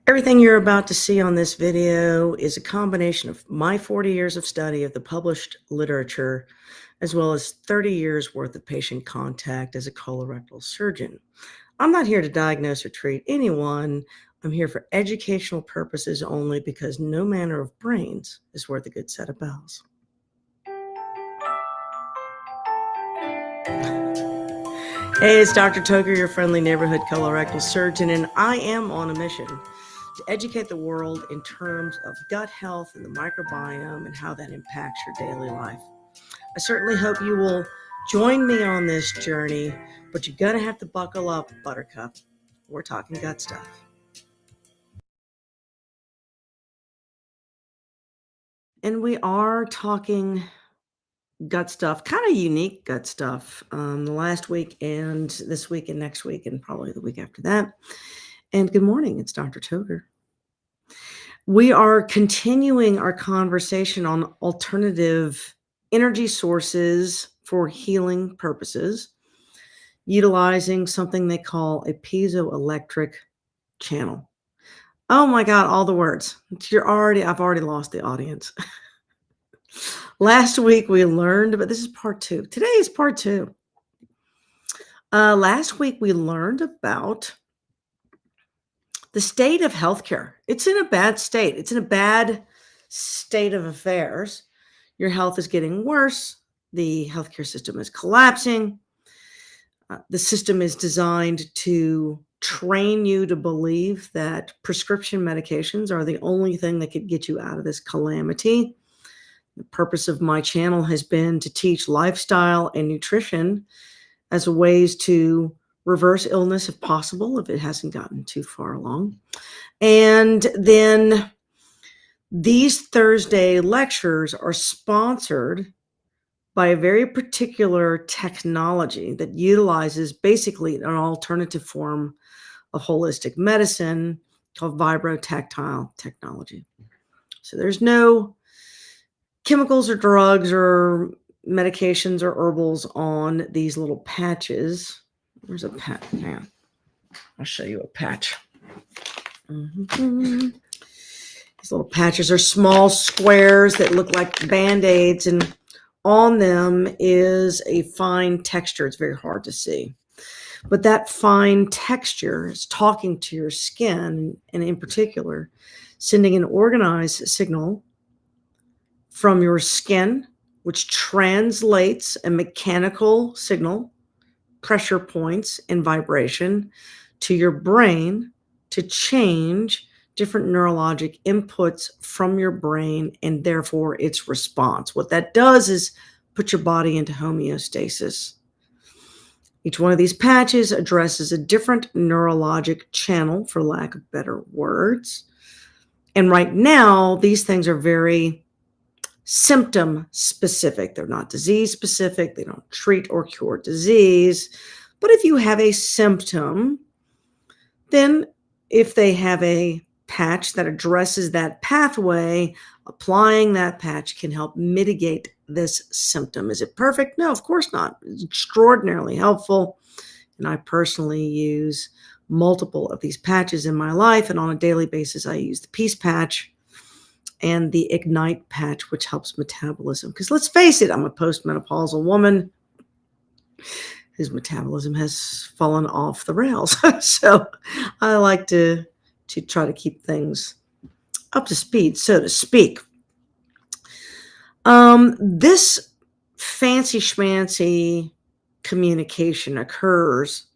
Everything you're about to see on this video is a combination of my 40 years of study of the published literature, as well as 30 years worth of patient contact as a colorectal surgeon. I'm not here to diagnose or treat anyone. I'm here for educational purposes only because no manner of brains is worth a good set of bells. Hey, it's Dr. Toker, your friendly neighborhood colorectal surgeon, and I am on a mission to educate the world in terms of gut health and the microbiome and how that impacts your daily life. I certainly hope you will join me on this journey, but you're going to have to buckle up, Buttercup. We're talking gut stuff. And we are talking gut stuff, kind of unique gut stuff, the last week and this week and next week and probably the week after that. And good morning, it's Dr. Toker. We are continuing our conversation on alternative energy sources for healing purposes, utilizing something they call a piezoelectric channel. Oh my God, all the words. I've already lost the audience. Last week we learned, but this is part two. Today is part two. Last week we learned about the state of healthcare. It's in a bad state. It's in a bad state of affairs. Your health is getting worse. The healthcare system is collapsing. The system is designed to train you to believe that prescription medications are the only thing that could get you out of this calamity. The purpose of my channel has been to teach lifestyle and nutrition as ways to reverse illness if possible, if it hasn't gotten too far along. And then these Thursday lectures are sponsored by a very particular technology that utilizes basically an alternative form of holistic medicine called vibrotactile technology. So there's no chemicals or drugs or medications or herbals on these little patches. Where's a patch? Yeah, I'll show you a patch. These little patches are small squares that look like Band-Aids, and on them is a fine texture. It's very hard to see. But that fine texture is talking to your skin, and in particular, sending an organized signal from your skin, which translates a mechanical signal, pressure points, and vibration to your brain to change different neurologic inputs from your brain and therefore its response. What that does is put your body into homeostasis. Each one of these patches addresses a different neurologic channel, for lack of better words. And right now, these things are very symptom specific. They're not disease specific. They don't treat or cure disease. But if you have a symptom, then if they have a patch that addresses that pathway, applying that patch can help mitigate this symptom. Is it perfect? No, of course not. It's extraordinarily helpful. And I personally use multiple of these patches in my life. And on a daily basis, I use the Peace patch and the Ignite patch, which helps metabolism. Because let's face it, I'm a postmenopausal woman whose metabolism has fallen off the rails. So I like to try to keep things up to speed, so to speak. This fancy schmancy communication occurs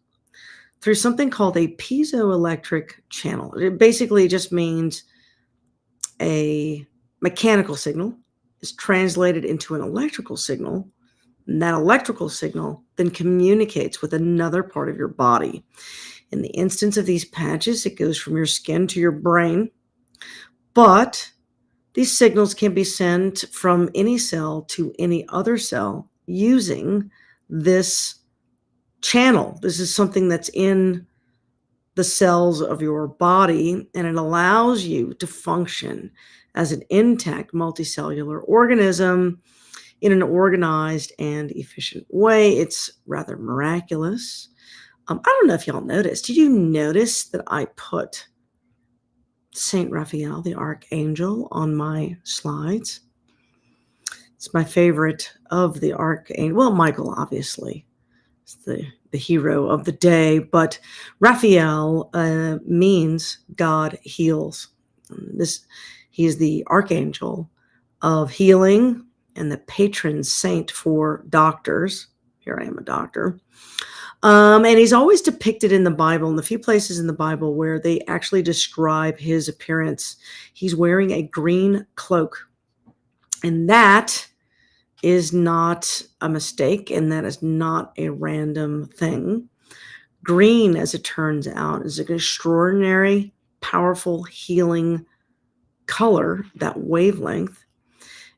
through something called a piezoelectric channel. It basically just means a mechanical signal is translated into an electrical signal, and that electrical signal then communicates with another part of your body. In the instance of these patches, it goes from your skin to your brain, but these signals can be sent from any cell to any other cell using this channel. This is something that's in the cells of your body, and it allows you to function as an intact multicellular organism in an organized and efficient way. It's rather miraculous. I don't know if y'all noticed. Did you notice that I put Saint Raphael, the archangel, on my slides. It's my favorite of the archangel. Well, Michael, obviously, is the hero of the day, but Raphael means God heals. He is the archangel of healing and the patron saint for doctors. Here I am, a doctor. And he's always depicted in the Bible, in the few places in the Bible where they actually describe his appearance. He's wearing a green cloak. And that is not a mistake, and that is not a random thing. Green, as it turns out, is an extraordinary, powerful, healing color, that wavelength.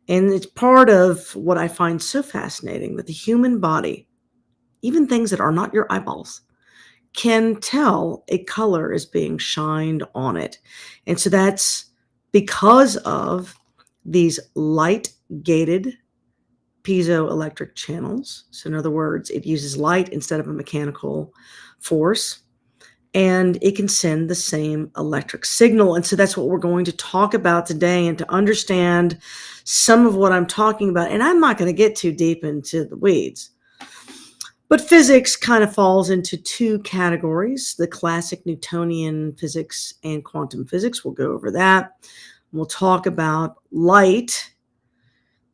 And it's part of what I find so fascinating, that the human body, even things that are not your eyeballs, can tell a color is being shined on it. And so that's because of these light-gated piezoelectric channels. So in other words, it uses light instead of a mechanical force, and it can send the same electric signal. And so that's what we're going to talk about today, and to understand some of what I'm talking about. And I'm not going to get too deep into the weeds, but physics kind of falls into two categories: the classic Newtonian physics and quantum physics. We'll go over that. We'll talk about light,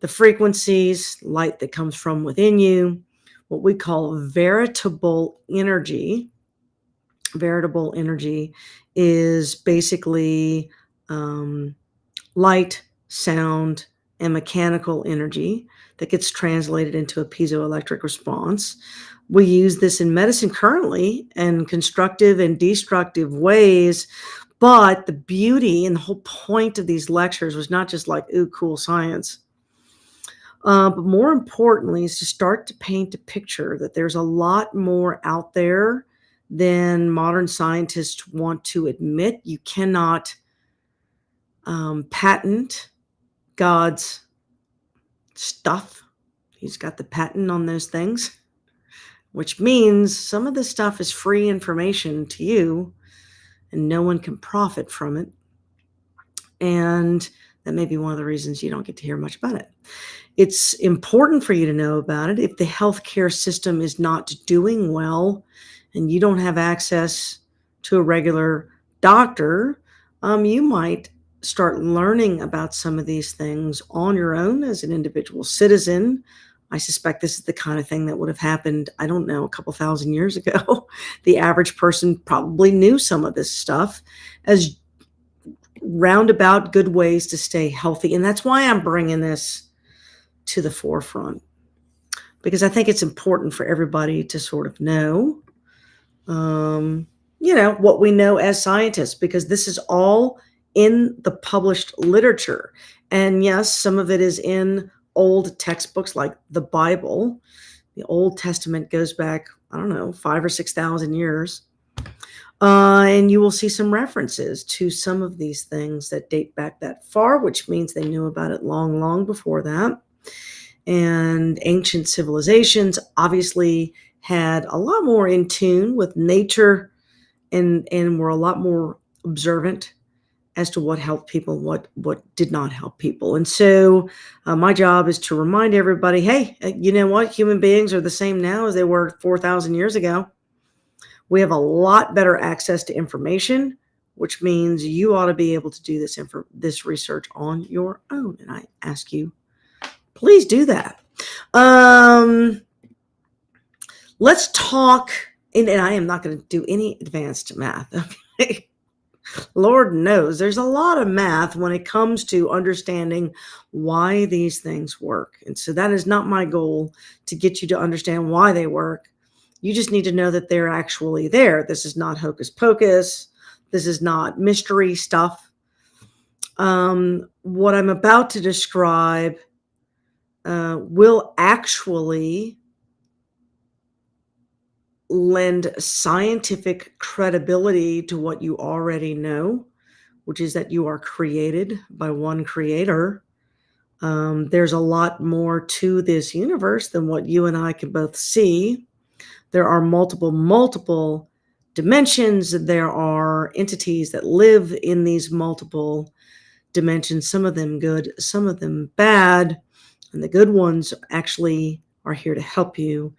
the frequencies, light that comes from within you, what we call veritable energy. Veritable energy is basically light, sound, and mechanical energy that gets translated into a piezoelectric response. We use this in medicine currently in constructive and destructive ways, but the beauty and the whole point of these lectures was not just like, ooh, cool science. But more importantly, is to start to paint a picture that there's a lot more out there than modern scientists want to admit. You cannot patent God's stuff. He's got the patent on those things, which means some of this stuff is free information to you and no one can profit from it. And that may be one of the reasons you don't get to hear much about it. It's important for you to know about it if the healthcare system is not doing well and you don't have access to a regular doctor. You might start learning about some of these things on your own as an individual citizen. I suspect this is the kind of thing that would have happened, I don't know, a couple thousand years ago. The average person probably knew some of this stuff as roundabout good ways to stay healthy. And that's why I'm bringing this to the forefront, because I think it's important for everybody to sort of know, what we know as scientists, because this is all in the published literature. And yes, some of it is in old textbooks like the Bible. The Old Testament goes back, 5,000 or 6,000 years. And you will see some references to some of these things that date back that far, which means they knew about it long, long before that. And ancient civilizations obviously had a lot more in tune with nature and were a lot more observant as to what helped people, what did not help people. And so my job is to remind everybody, hey, you know what? Human beings are the same now as they were 4,000 years ago. We have a lot better access to information, which means you ought to be able to do this research on your own. And I ask you, please do that. Let's talk, and I am not going to do any advanced math. Okay? Lord knows there's a lot of math when it comes to understanding why these things work. And so that is not my goal, to get you to understand why they work. You just need to know that they're actually there. This is not hocus pocus. This is not mystery stuff. What I'm about to describe will actually lend scientific credibility to what you already know, which is that you are created by one creator. There's a lot more to this universe than what you and I can both see. There are multiple dimensions. There are entities that live in these multiple dimensions, some of them good, some of them bad. And the good ones actually are here to help you.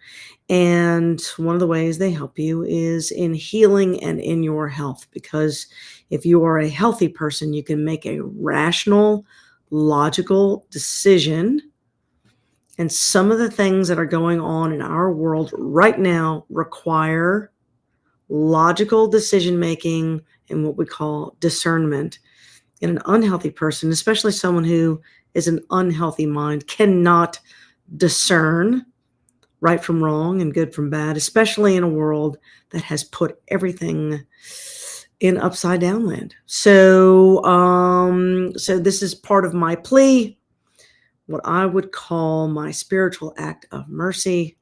And one of the ways they help you is in healing and in your health. Because if you are a healthy person, you can make a rational, logical decision. And some of the things that are going on in our world right now require logical decision making and what we call discernment. And an unhealthy person, especially someone who is an unhealthy mind, cannot discern right from wrong and good from bad, especially in a world that has put everything in upside down land. So this is part of my plea, what I would call my spiritual act of mercy,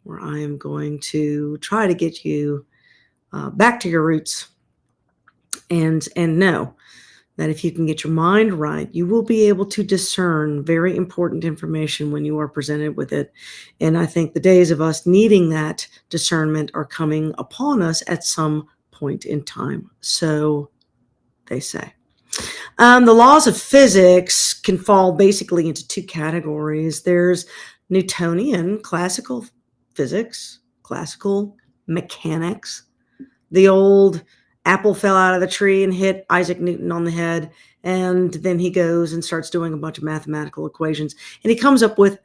where I am going to try to get you back to your roots and know that if you can get your mind right, you will be able to discern very important information when you are presented with it. And I think the days of us needing that discernment are coming upon us at some point in time. So they say. The laws of physics can fall basically into two categories. There's Newtonian classical physics, classical mechanics. The old apple fell out of the tree and hit Isaac Newton on the head, and then he goes and starts doing a bunch of mathematical equations, and he comes up with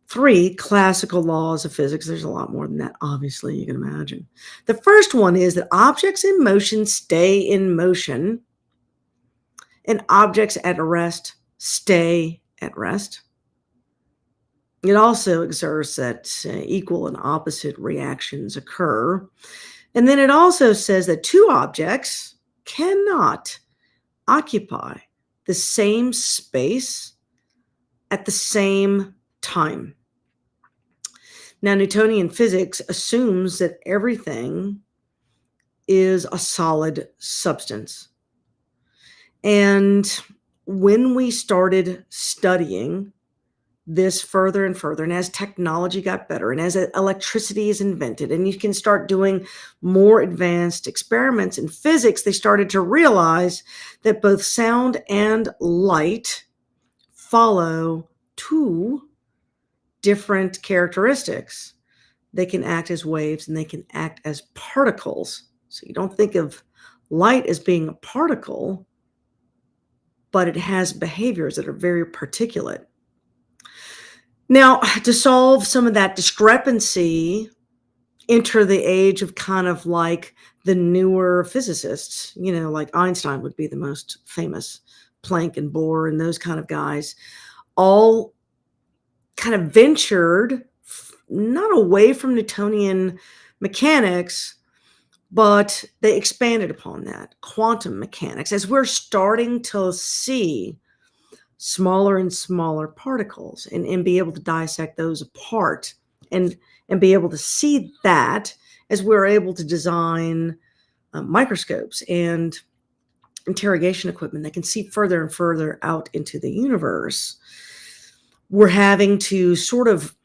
3 classical laws of physics. There's a lot more than that, obviously, you can imagine. The first one is that objects in motion stay in motion, and objects at rest stay at rest. It also exerts that equal and opposite reactions occur. And then it also says that 2 objects cannot occupy the same space at the same time. Now, Newtonian physics assumes that everything is a solid substance. And when we started studying this further and further, and as technology got better, and as electricity is invented, and you can start doing more advanced experiments in physics, they started to realize that both sound and light follow 2 different characteristics. They can act as waves and they can act as particles. So you don't think of light as being a particle, but it has behaviors that are very particulate. Now, to solve some of that discrepancy, enter the age of kind of like the newer physicists, like Einstein would be the most famous, Planck and Bohr and those kind of guys, all kind of ventured not away from Newtonian mechanics, but they expanded upon that, quantum mechanics, as we're starting to see smaller and smaller particles and be able to dissect those apart and be able to see that as we're able to design microscopes and interrogation equipment that can see further and further out into the universe. We're having to sort of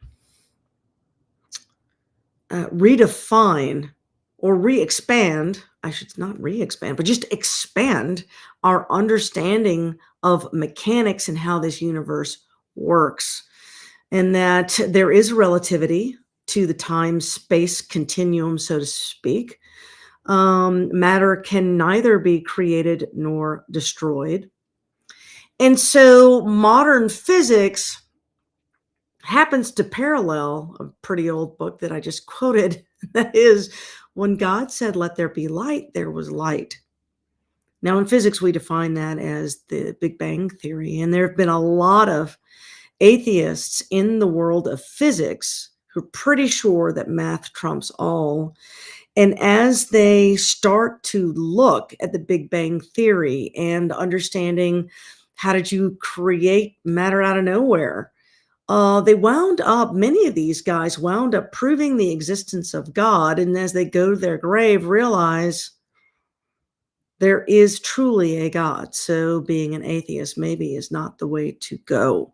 redefine or re-expand, I should not re-expand, but just expand our understanding of mechanics and how this universe works. And that there is relativity to the time-space continuum, so to speak. Matter can neither be created nor destroyed. And so modern physics happens to parallel a pretty old book that I just quoted. That is, when God said, "Let there be light," there was light. Now, in physics, we define that as the Big Bang Theory. And there have been a lot of atheists in the world of physics who are pretty sure that math trumps all. And as they start to look at the Big Bang Theory and understanding how did you create matter out of nowhere, many of these guys wound up proving the existence of God. And as they go to their grave, realize There is truly a God, so being an atheist maybe is not the way to go.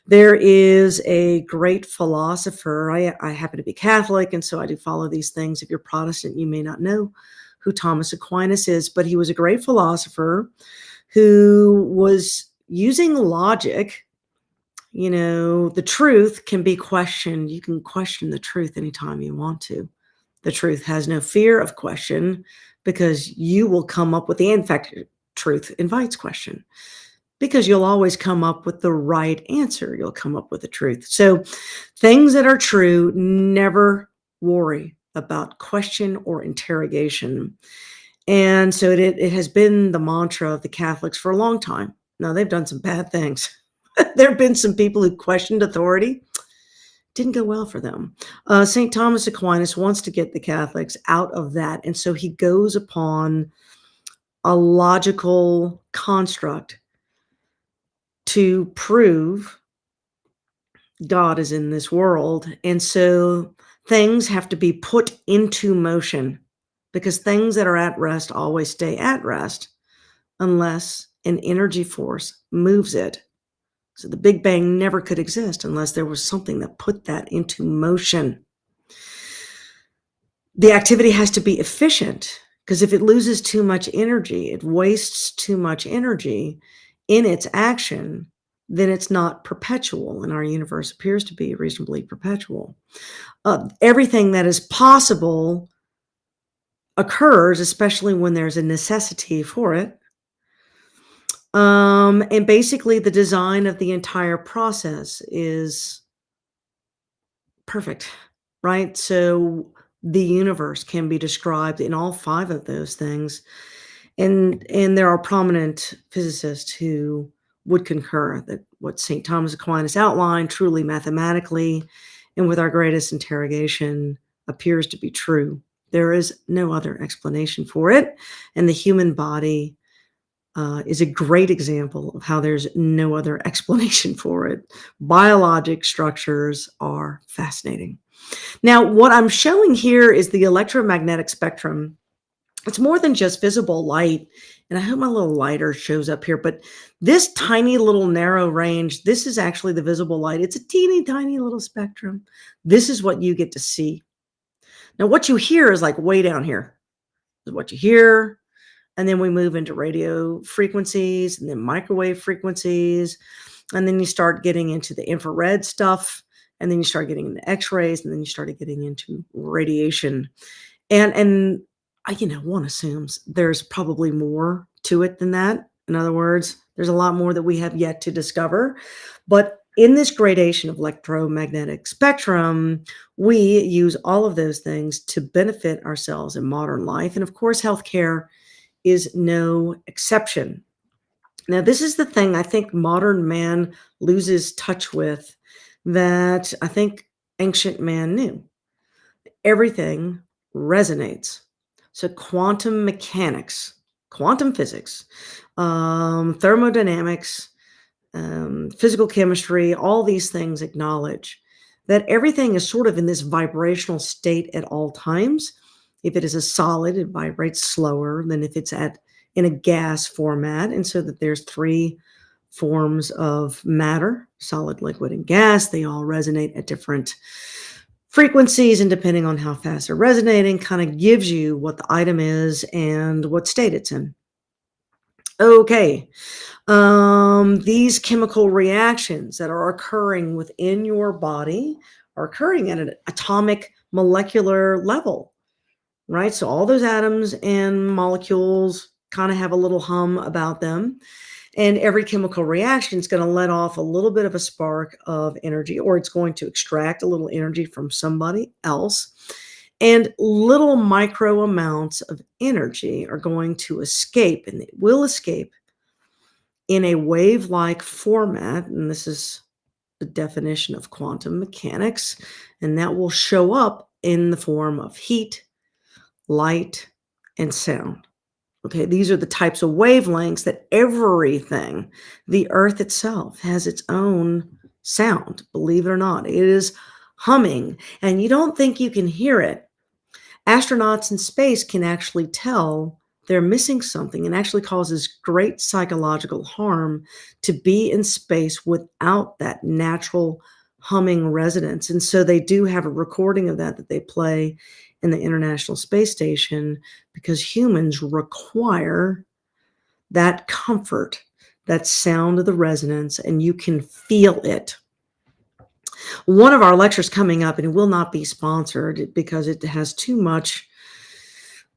There is a great philosopher. I happen to be Catholic, and so I do follow these things. If you're Protestant, you may not know who Thomas Aquinas is, but he was a great philosopher who was using logic. The truth can be questioned. You can question the truth anytime you want to. The truth has no fear of question because you will come up with in fact, truth invites question because you'll always come up with the right answer. You'll come up with the truth. So things that are true, never worry about question or interrogation. And so it has been the mantra of the Catholics for a long time. Now, they've done some bad things. There have been some people who questioned authority. Didn't go well for them. St. Thomas Aquinas wants to get the Catholics out of that. And so he goes upon a logical construct to prove God is in this world. And so things have to be put into motion because things that are at rest always stay at rest unless an energy force moves it. So the Big Bang never could exist unless there was something that put that into motion. The activity has to be efficient because if it loses too much energy, it wastes too much energy in its action, then it's not perpetual, and our universe appears to be reasonably perpetual. Everything that is possible occurs, especially when there's a necessity for it. And basically, the design of the entire process is perfect, right? So the universe can be described in all five of those things. And there are prominent physicists who would concur that what St. Thomas Aquinas outlined truly mathematically and with our greatest interrogation appears to be true. There is no other explanation for it. And the human body is a great example of how there's no other explanation for it. Biologic structures are fascinating. Now, what I'm showing here is the electromagnetic spectrum. It's more than just visible light, and I hope my little lighter shows up here, but this tiny little narrow range, this is actually the visible light. It's a teeny tiny little spectrum. This is what you get to see. Now, what you hear is like way down here. This is what you hear. And then we move into radio frequencies and then microwave frequencies. And then you start getting into the infrared stuff. And then you start getting into x-rays. And then you started getting into radiation. And one assumes there's probably more to it than that. In other words, there's a lot more that we have yet to discover. But in this gradation of electromagnetic spectrum, we use all of those things to benefit ourselves in modern life. And of course, healthcare is no exception. Now, this is the thing I think modern man loses touch with that I think ancient man knew. Everything resonates. So quantum mechanics, quantum physics, thermodynamics, physical chemistry, all these things acknowledge that everything is sort of in this vibrational state at all times. If it is a solid, it vibrates slower than if it's in a gas format. And so that there's three forms of matter, solid, liquid, and gas. They all resonate at different frequencies, and depending on how fast they're resonating, kind of gives you what the item is and what state it's in. Okay. These chemical reactions that are occurring within your body are occurring at an atomic molecular level. Right? So all those atoms and molecules kind of have a little hum about them. And every chemical reaction is going to let off a little bit of a spark of energy, or it's going to extract a little energy from somebody else. And little micro amounts of energy are going to escape, and it will escape in a wave-like format. And this is the definition of quantum mechanics. And that will show up in the form of heat, light, and sound. Okay, these are the types of wavelengths that everything, the earth itself, has its own sound. Believe it or not, it is humming, and you don't think you can hear it. Astronauts in space can actually tell they're missing something and actually causes great psychological harm to be in space without that natural humming resonance. And so they do have a recording of that they play in the International Space Station because humans require that comfort, that sound of the resonance, and you can feel it. One of our lectures coming up, and it will not be sponsored because it has too much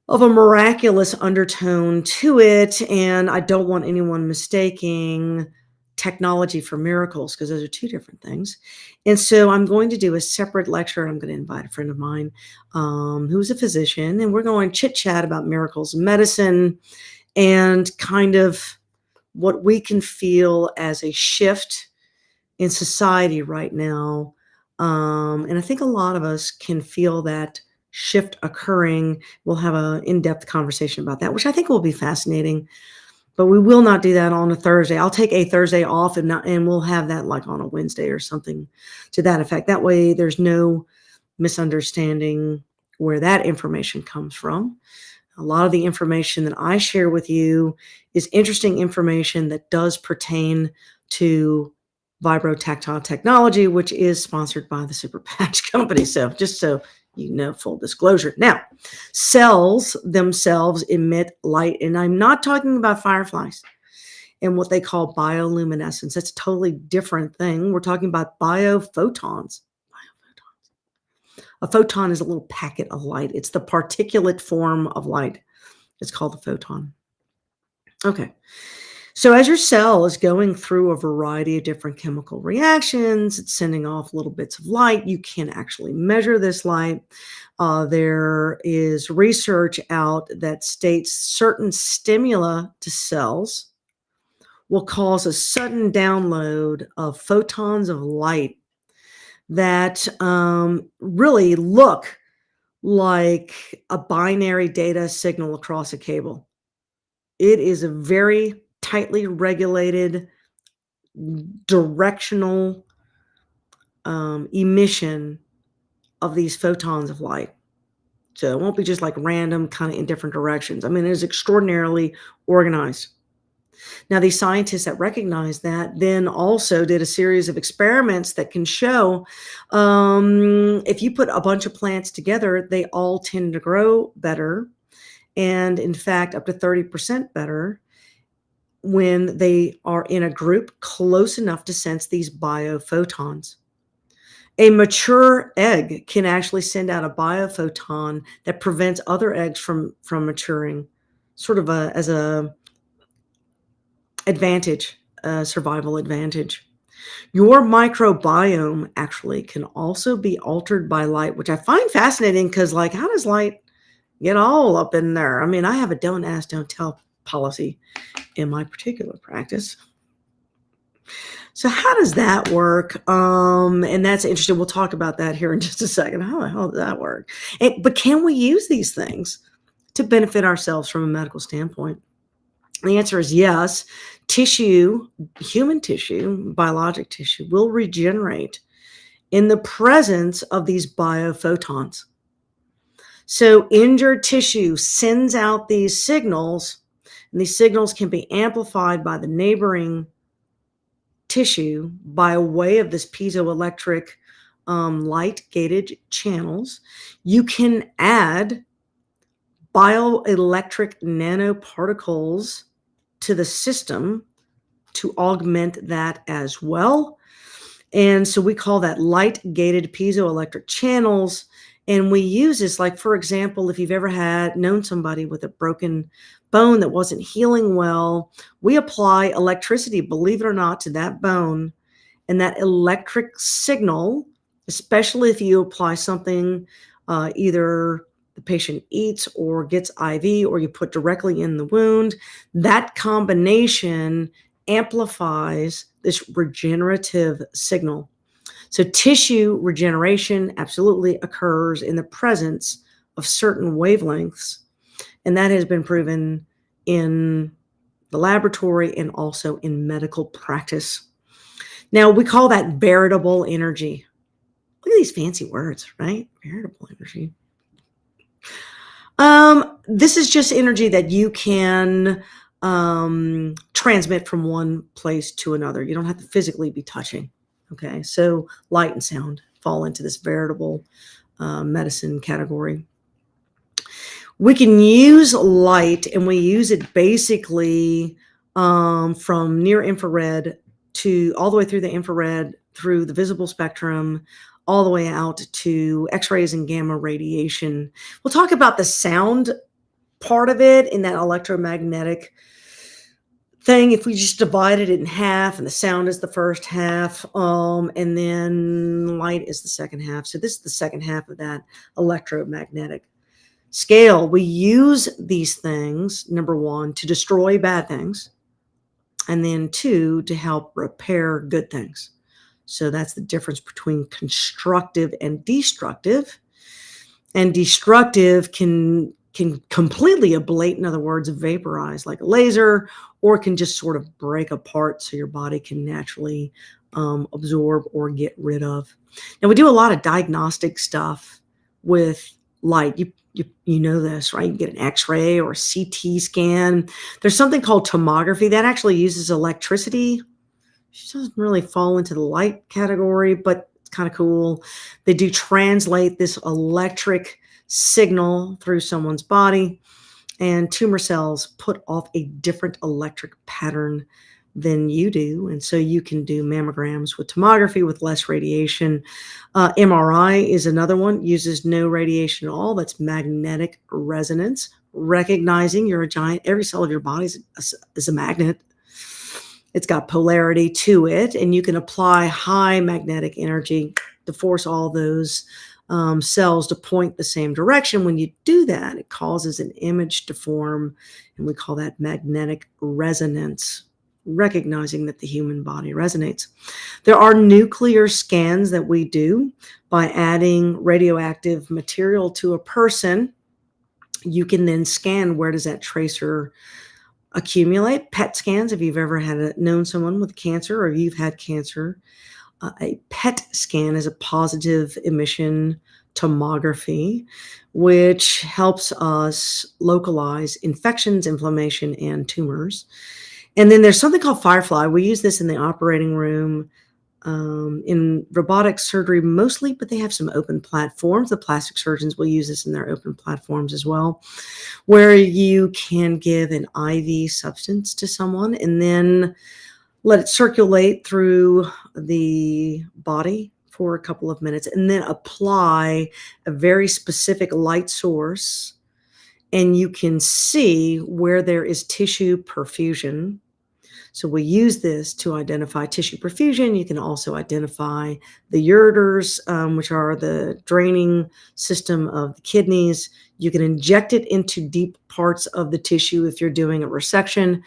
of a miraculous undertone to it, and I don't want anyone mistaking technology for miracles because those are two different things. And so I'm going to do a separate lecture. I'm going to invite a friend of mine who's a physician, and we're going to chit chat about miracles in medicine and kind of what we can feel as a shift in society right now. And I think a lot of us can feel that shift occurring. We'll have an in-depth conversation about that, which I think will be fascinating. But we will not do that on a Thursday. I'll take a Thursday off and we'll have that like on a Wednesday or something to that effect. That way there's no misunderstanding where that information comes from. A lot of the information that I share with you is interesting information that does pertain to vibrotactile technology, which is sponsored by the Super Patch Company. So just so you know, full disclosure. Now, cells themselves emit light, and I'm not talking about fireflies and what they call bioluminescence. That's a totally different thing. We're talking about biophotons. A photon is a little packet of light. It's the particulate form of light. It's called a photon. Okay. So as your cell is going through a variety of different chemical reactions, it's sending off little bits of light. You can actually measure this light. There is research out that states certain stimuli to cells will cause a sudden download of photons of light that really look like a binary data signal across a cable. It is a very tightly regulated directional emission of these photons of light. So it won't be just like random kind of in different directions. I mean, it is extraordinarily organized. Now, these scientists that recognize that then also did a series of experiments that can show if you put a bunch of plants together, they all tend to grow better. And in fact, up to 30% better when they are in a group close enough to sense these biophotons. A mature egg can actually send out a biophoton that prevents other eggs from maturing, sort of as a advantage, a survival advantage. Your microbiome actually can also be altered by light, which I find fascinating because, like, how does light get all up in there? I mean, I have a don't ask, don't tell policy in my particular practice. So how does that work? And that's interesting. We'll talk about that here in just a second. How the hell does that work? But can we use these things to benefit ourselves from a medical standpoint? The answer is yes. Tissue, human tissue, biologic tissue, will regenerate in the presence of these biophotons. So injured tissue sends out these signals, and these signals can be amplified by the neighboring tissue by way of this piezoelectric light-gated channels. You can add bioelectric nanoparticles to the system to augment that as well. And so we call that light-gated piezoelectric channels. And we use this, like, for example, if you've ever known somebody with a broken bone that wasn't healing well, we apply electricity, believe it or not, to that bone. And that electric signal, especially if you apply something, either the patient eats or gets IV or you put directly in the wound, that combination amplifies this regenerative signal. So tissue regeneration absolutely occurs in the presence of certain wavelengths, and that has been proven in the laboratory and also in medical practice. Now, we call that veritable energy. Look at these fancy words, right? Veritable energy. This is just energy that you can transmit from one place to another. You don't have to physically be touching. Okay, so light and sound fall into this veritable medicine category. We can use light, and we use it basically from near infrared to all the way through the infrared, through the visible spectrum, all the way out to X-rays and gamma radiation. We'll talk about the sound part of it in that electromagnetic thing. If we just divided it in half, and the sound is the first half, and then light is the second half. So this is the second half of that electromagnetic scale. We use these things, number one, to destroy bad things, and then two, to help repair good things. So that's the difference between constructive and destructive. And destructive can completely ablate, in other words, vaporize like a laser, or can just sort of break apart so your body can naturally absorb or get rid of. Now, we do a lot of diagnostic stuff with light. You know this, right? You get an X-ray or a CT scan. There's something called tomography that actually uses electricity. She doesn't really fall into the light category, but it's kind of cool. They do translate this electric signal through someone's body, and tumor cells put off a different electric pattern than you do. And so you can do mammograms with tomography with less radiation. MRI is another one, uses no radiation at all. That's magnetic resonance, recognizing you're a giant. Every cell of your body is a magnet. It's got polarity to it, and you can apply high magnetic energy to force all those cells to point the same direction. When you do that, it causes an image to form, and we call that magnetic resonance, recognizing that the human body resonates. There are nuclear scans that we do by adding radioactive material to a person. You can then scan, where does that tracer accumulate? PET scans, if you've ever known someone with cancer, or you've had cancer, a PET scan is a positive emission tomography, which helps us localize infections, inflammation, and tumors. And then there's something called Firefly. We use this in the operating room, in robotic surgery mostly, but they have some open platforms. The plastic surgeons will use this in their open platforms as well, where you can give an IV substance to someone and then let it circulate through the body for a couple of minutes, and then apply a very specific light source, and you can see where there is tissue perfusion. So we use this to identify tissue perfusion. You can also identify the ureters, which are the draining system of the kidneys. You can inject it into deep parts of the tissue if you're doing a resection,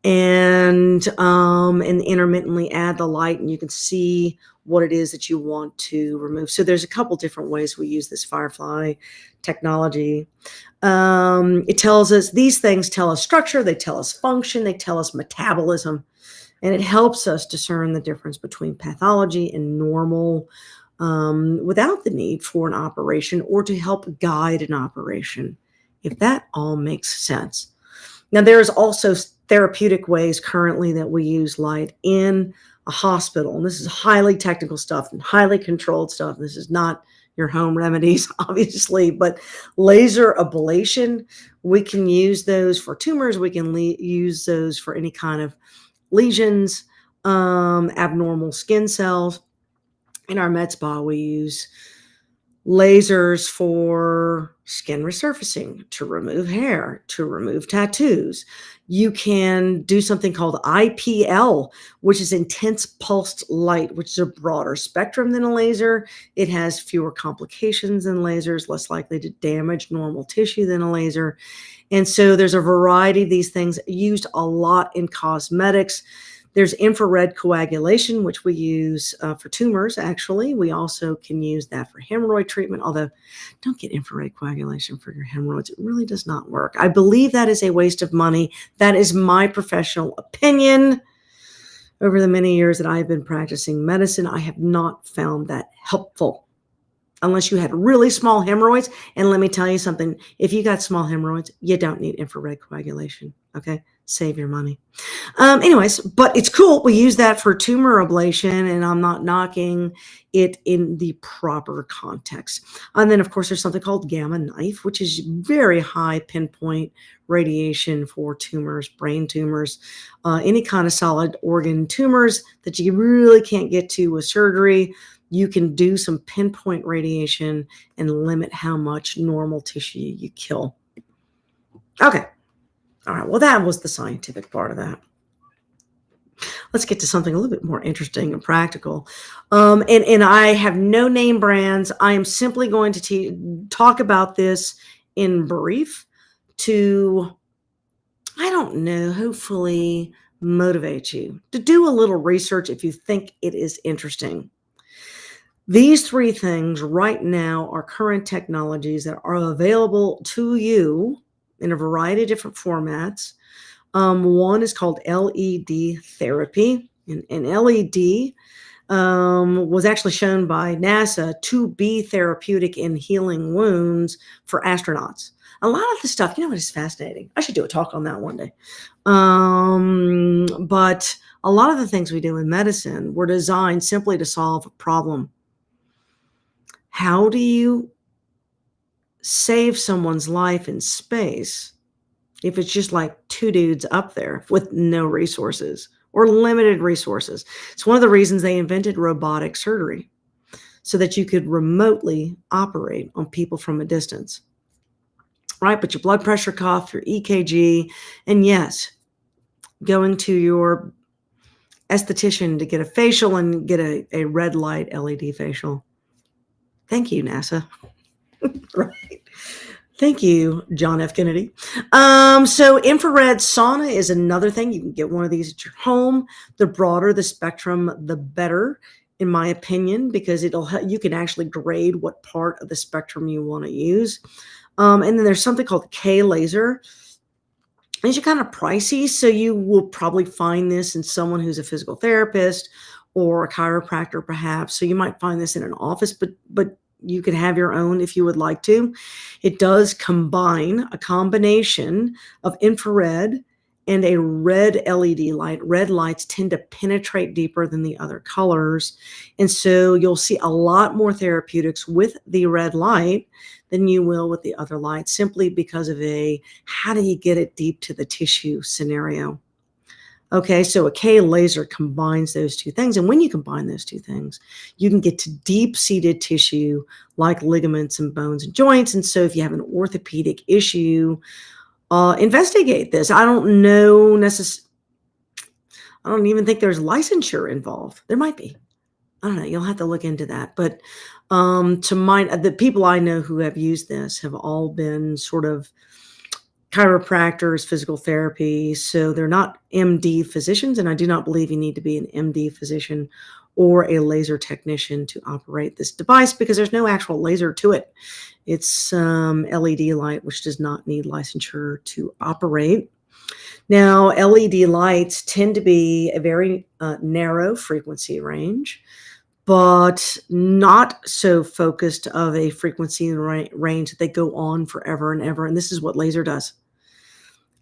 and intermittently add the light, and you can see what it is that you want to remove. So there's a couple different ways we use this Firefly technology. It tells us, these things tell us structure, they tell us function, they tell us metabolism, and it helps us discern the difference between pathology and normal, without the need for an operation or to help guide an operation, if that all makes sense. Now, there's also therapeutic ways currently that we use light in a hospital, and this is highly technical stuff and highly controlled stuff. This is not your home remedies, obviously, but laser ablation, we can use those for tumors. We can use those for any kind of lesions, abnormal skin cells. In our med spa, we use lasers for skin resurfacing, to remove hair, to remove tattoos. You can do something called IPL, which is intense pulsed light, which is a broader spectrum than a laser. It has fewer complications than lasers, less likely to damage normal tissue than a laser. And so there's a variety of these things used a lot in cosmetics. There's infrared coagulation, which we use for tumors, actually. We also can use that for hemorrhoid treatment, although don't get infrared coagulation for your hemorrhoids. It really does not work. I believe that is a waste of money. That is my professional opinion. Over the many years that I've been practicing medicine, I have not found that helpful. unless you had really small hemorrhoids. And let me tell you something, if you got small hemorrhoids, you don't need infrared coagulation. Okay, save your money. Anyways, but it's cool. We use that for tumor ablation, and I'm not knocking it in the proper context. And then, of course, there's something called gamma knife, which is very high pinpoint radiation for tumors, brain tumors, any kind of solid organ tumors that you really can't get to with surgery. You can do some pinpoint radiation and limit how much normal tissue you kill. Okay. All right. Well, that was the scientific part of that. Let's get to something a little bit more interesting and practical. And I have no name brands. I am simply going to talk about this in brief to, I don't know, hopefully motivate you to do a little research if you think it is interesting. These three things right now are current technologies that are available to you in a variety of different formats. One is called LED therapy, and LED was actually shown by NASA to be therapeutic in healing wounds for astronauts. A lot of the stuff, what is fascinating? I should do a talk on that one day. But a lot of the things we do in medicine were designed simply to solve a problem. How do you save someone's life in space if it's just like two dudes up there with no resources or limited resources? It's one of the reasons they invented robotic surgery, so that you could remotely operate on people from a distance, right? But your blood pressure cuff, your EKG, and yes, going to your esthetician to get a facial and get a red light LED facial. Thank you, NASA. Right. Thank you, John F. Kennedy. So infrared sauna is another thing. You can get one of these at your home. The broader the spectrum, the better, in my opinion, because you can actually grade what part of the spectrum you want to use. And then there's something called K laser. These are kind of pricey, so you will probably find this in someone who's a physical therapist or a chiropractor, perhaps. So you might find this in an office, but you could have your own if you would like to. It does combine a combination of infrared and a red LED light. Red lights tend to penetrate deeper than the other colors. And so you'll see a lot more therapeutics with the red light than you will with the other lights, simply because of how do you get it deep to the tissue scenario. Okay, so a K laser combines those two things. And when you combine those two things, you can get to deep-seated tissue like ligaments and bones and joints. And so if you have an orthopedic issue, investigate this. I don't know I don't even think there's licensure involved. There might be. I don't know. You'll have to look into that. But the people I know who have used this have all been sort of chiropractors, physical therapy. So they're not MD physicians, and I do not believe you need to be an MD physician or a laser technician to operate this device, because there's no actual laser to it. It's LED light, which does not need licensure to operate. Now, LED lights tend to be a very narrow frequency range, but not so focused of a frequency range that they go on forever and ever. And this is what laser does.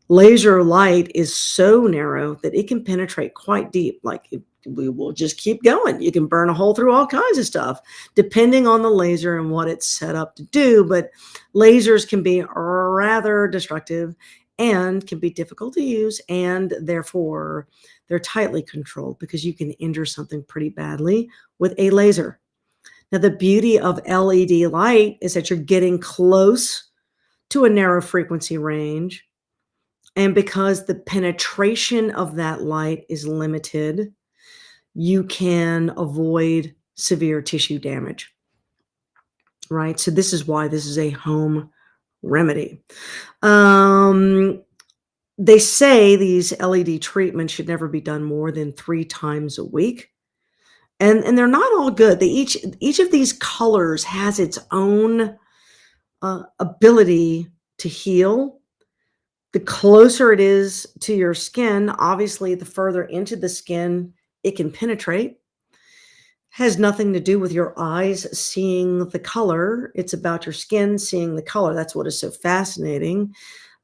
Laser light is so narrow that it can penetrate quite deep. Like we will just keep going. You can burn a hole through all kinds of stuff, depending on the laser and what it's set up to do. But lasers can be rather destructive and can be difficult to use, and therefore they're tightly controlled, because you can injure something pretty badly with a laser. Now, the beauty of LED light is that you're getting close to a narrow frequency range, and because the penetration of that light is limited, you can avoid severe tissue damage, right? So this is why this is a home remedy. They say these LED treatments should never be done more than 3 times a week. And they're not all good. Each of these colors has its own ability to heal. The closer it is to your skin, obviously, the further into the skin it can penetrate. has nothing to do with your eyes seeing the color. It's about your skin seeing the color. That's what is so fascinating,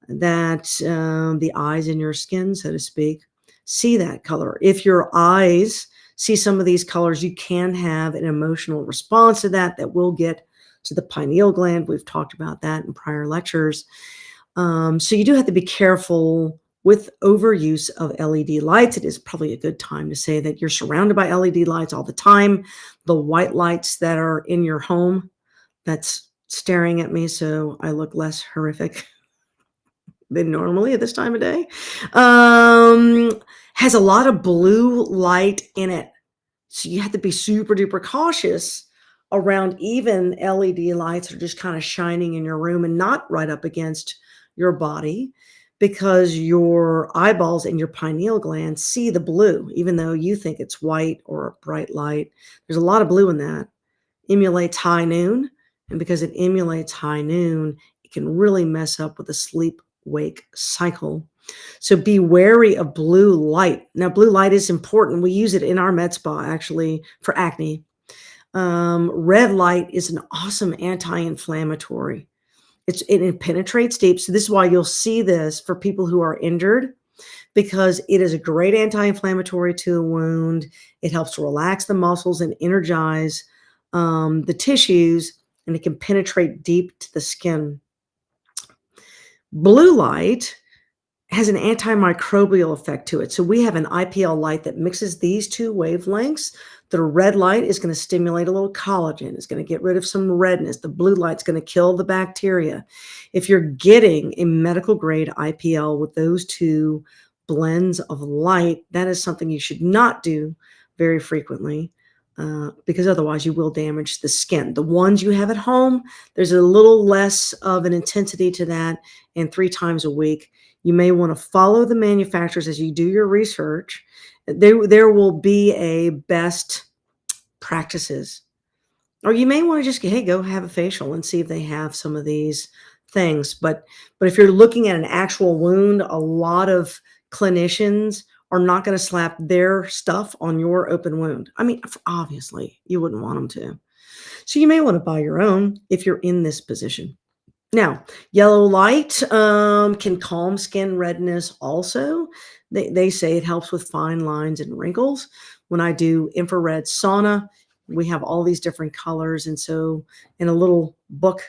that the eyes in your skin, so to speak, see that color. If your eyes see some of these colors, you can have an emotional response to that that will get to the pineal gland. We've talked about that in prior lectures. So you do have to be careful with overuse of LED lights. It is probably a good time to say that you're surrounded by LED lights all the time. The white lights that are in your home, that's staring at me so I look less horrific than normally at this time of day, has a lot of blue light in it. So you have to be super duper cautious around even LED lights that are just kind of shining in your room and not right up against your body, because your eyeballs and your pineal gland see the blue, even though you think it's white or a bright light. There's a lot of blue in that. Emulates high noon. And because it emulates high noon, it can really mess up with the sleep wake cycle. So be wary of blue light. Now, blue light is important. We use it in our med spa actually for acne. Red light is an awesome anti-inflammatory. It penetrates deep. So this is why you'll see this for people who are injured, because it is a great anti-inflammatory to a wound. It helps to relax the muscles and energize the tissues, and it can penetrate deep to the skin. Blue light has an antimicrobial effect to it. So we have an IPL light that mixes these two wavelengths. The red light is going to stimulate a little collagen. It's going to get rid of some redness. The blue light's going to kill the bacteria. If you're getting a medical grade IPL with those two blends of light, that is something you should not do very frequently, because otherwise you will damage the skin. The ones you have at home, there's a little less of an intensity to that, and 3 times a week. You may want to follow the manufacturers as you do your research. There will be a best practices. Or you may want to just, hey, go have a facial and see if they have some of these things. But if you're looking at an actual wound, a lot of clinicians are not going to slap their stuff on your open wound. I mean, obviously, you wouldn't want them to. So you may want to buy your own if you're in this position. Now, yellow light can calm skin redness also. They say it helps with fine lines and wrinkles. When I do infrared sauna, we have all these different colors. And so in a little book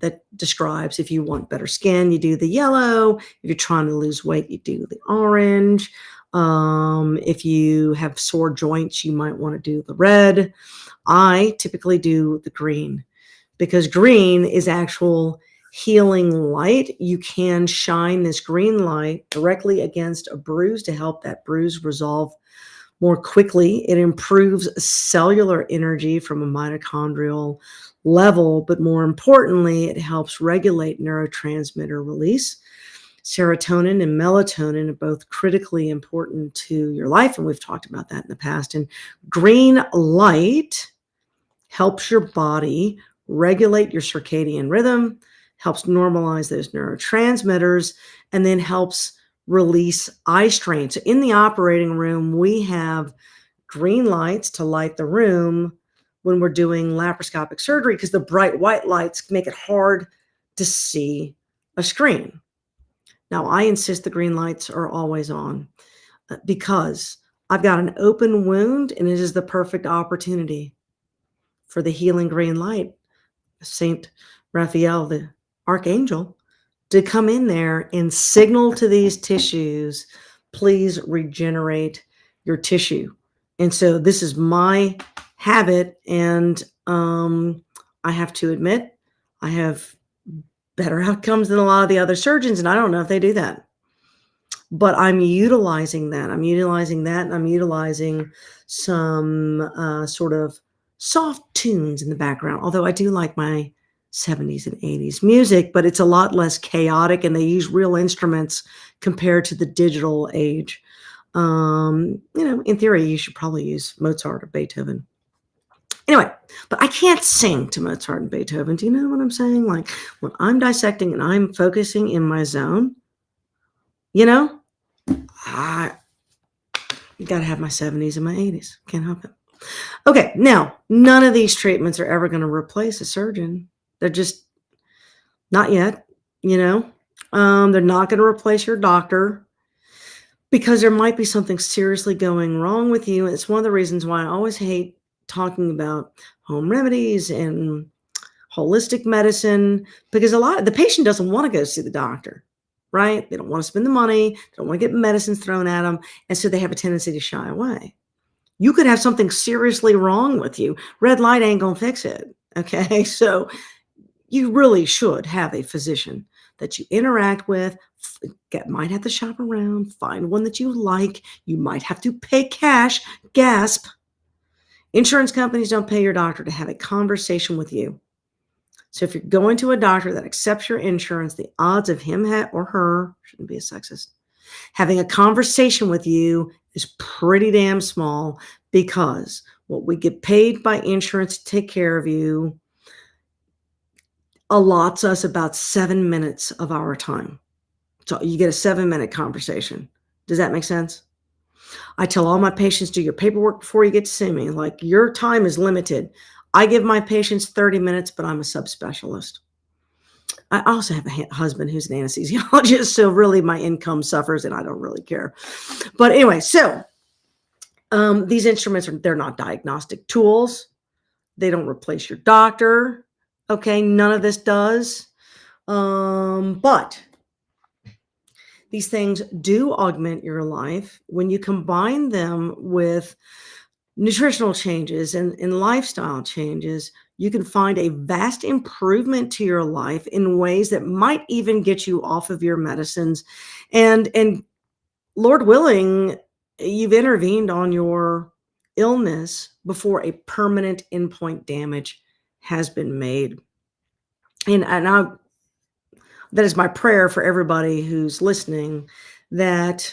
that describes if you want better skin, you do the yellow. If you're trying to lose weight, you do the orange. If you have sore joints, you might want to do the red. I typically do the green, because green is actual healing light. You can shine this green light directly against a bruise to help that bruise resolve more quickly. It improves cellular energy from a mitochondrial level, but more importantly, it helps regulate neurotransmitter release. Serotonin and melatonin are both critically important to your life, and we've talked about that in the past. And green light helps your body regulate your circadian rhythm, helps normalize those neurotransmitters, and then helps release eye strain. So in the operating room, we have green lights to light the room when we're doing laparoscopic surgery, because the bright white lights make it hard to see a screen. Now, I insist the green lights are always on, because I've got an open wound, and it is the perfect opportunity for the healing green light, Saint Raphael, the archangel, to come in there and signal to these tissues, please regenerate your tissue. And so this is my habit, and I have to admit, I have better outcomes than a lot of the other surgeons, and I don't know if they do that. But I'm utilizing that. And I'm utilizing some sort of soft tunes in the background, although I do like my 70s and 80s music, but it's a lot less chaotic, and they use real instruments compared to the digital age. In theory, you should probably use Mozart or Beethoven. Anyway, but I can't sing to Mozart and Beethoven. Do you know what I'm saying? Like, when I'm dissecting and I'm focusing in my zone, I got to have my 70s and my 80s. Can't help it. Okay, now, none of these treatments are ever going to replace a surgeon. They're just not yet, you know. They're not going to replace your doctor because there might be something seriously going wrong with you. It's one of the reasons why I always hate talking about home remedies and holistic medicine, because a lot of the patient doesn't want to go see the doctor, right? They don't want to spend the money, they don't want to get medicines thrown at them, and so they have a tendency to shy away. You could have something seriously wrong with you. Red light ain't gonna fix it. Okay. So you really should have a physician that you interact with. Might have to shop around, find one that you like. You might have to pay cash. Gasp. Insurance companies don't pay your doctor to have a conversation with you. So if you're going to a doctor that accepts your insurance, the odds of him or her, shouldn't be a sexist, having a conversation with you is pretty damn small, because what we get paid by insurance to take care of you allots us about 7 minutes of our time. So you get a 7-minute conversation. Does that make sense? I tell all my patients, do your paperwork before you get to see me. Like, your time is limited. I give my patients 30 minutes, but I'm a subspecialist. I also have a husband who's an anesthesiologist, so really my income suffers and I don't really care. But anyway, so these instruments, they're not diagnostic tools. They don't replace your doctor. Okay, none of this does. But these things do augment your life when you combine them with nutritional changes and lifestyle changes. You can find a vast improvement to your life in ways that might even get you off of your medicines. And Lord willing, you've intervened on your illness before a permanent endpoint damage has been made. And that is my prayer for everybody who's listening, that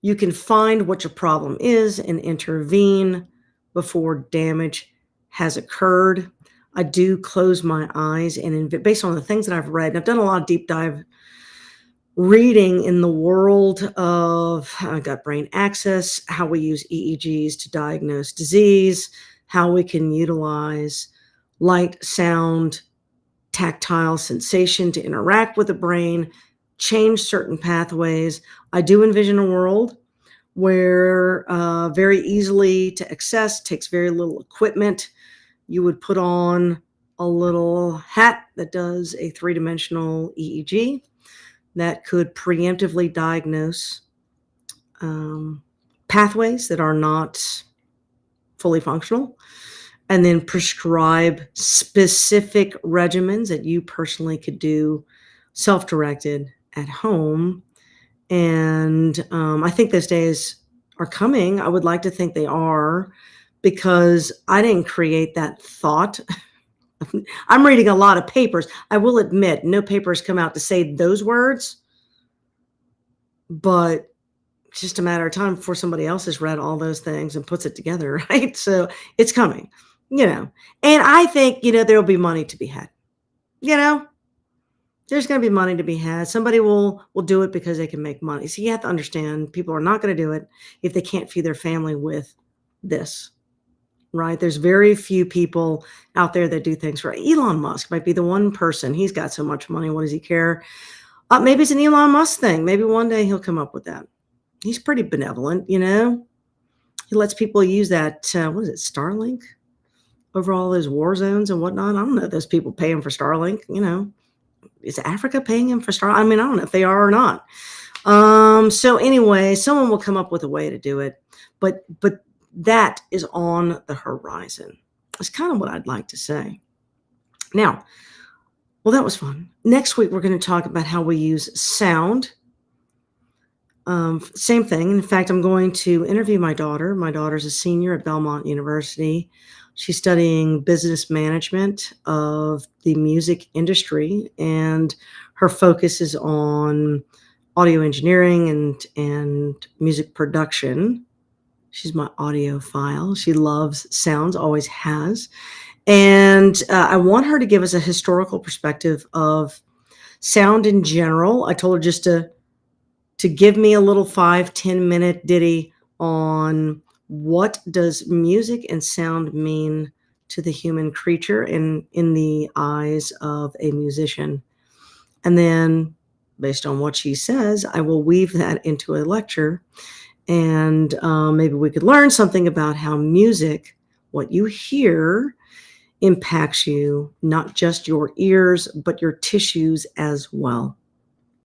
you can find what your problem is and intervene before damage has occurred. I do close my eyes and based on the things that I've read, and I've done a lot of deep dive reading in the world of gut-brain axis, how we use EEGs to diagnose disease, how we can utilize light, sound, tactile sensation to interact with the brain, change certain pathways. I do envision a world where very easily to access, takes very little equipment. You would put on a little hat that does a 3-dimensional EEG that could preemptively diagnose pathways that are not fully functional, and then prescribe specific regimens that you personally could do self-directed at home. And I think those days are coming. I would like to think they are, because I didn't create that thought. I'm reading a lot of papers. I will admit, no papers come out to say those words, but it's just a matter of time before somebody else has read all those things and puts it together, right? So it's coming, and I think, there'll be money to be had. There's going to be money to be had. Somebody will do it because they can make money. So you have to understand, people are not going to do it if they can't feed their family with this, right? There's very few people out there that do things for Elon Musk. Might be the one person. He's got so much money. What does he care? Maybe it's an Elon Musk thing. Maybe one day he'll come up with that. He's pretty benevolent, He lets people use that, what is it, Starlink? Over all those war zones and whatnot. I don't know if those people pay him for Starlink, Is Africa paying him for Starlink? I mean, I don't know if they are or not. So anyway, someone will come up with a way to do it. But that is on the horizon. That's kind of what I'd like to say. Now, well, that was fun. Next week, we're going to talk about how we use sound. Same thing. In fact, I'm going to interview my daughter. My daughter's a senior at Belmont University. She's studying business management of the music industry, and her focus is on audio engineering and music production. She's my audiophile. She loves sounds, always has. And I want her to give us a historical perspective of sound in general. I told her just to give me a little 5-10 minute ditty on what does music and sound mean to the human creature in the eyes of a musician? And then, based on what she says, I will weave that into a lecture, and maybe we could learn something about how music, what you hear, impacts you, not just your ears, but your tissues as well.